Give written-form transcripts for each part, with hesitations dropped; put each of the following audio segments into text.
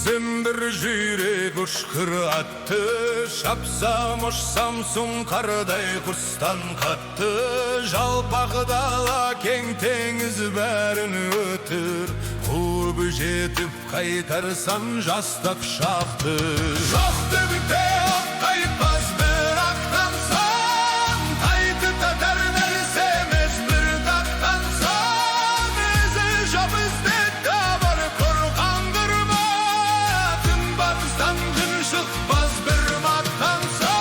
Sen bir jürek uçkır attı, şapsam uçsam sun karday kustan kattı. Жалпақ dala keng tеңіз бәрін өтір, қуып жетіп қайтарсам жастық шақты. Жоқ дегенде қайтпас бірақ таңсам, қайтып нәрсе емес бір тақтансам, ізі жоқ іздетті бар қорқандырма, түн батыстан күн шықпас бір мақтансам.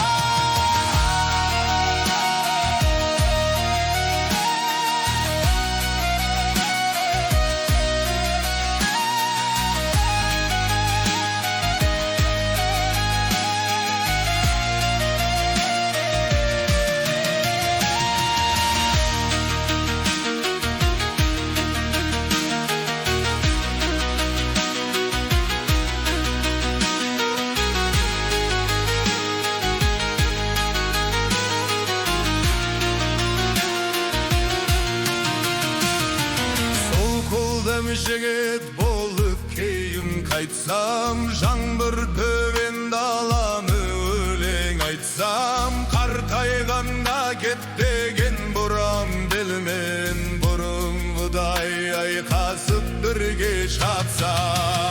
Жігіт болып кейін қайтсам, жаңбыр төбен даланы өлең айтсам, қартайғанда кет деген бұрам белмен бұрынғыдай айқасып бірге шапсам.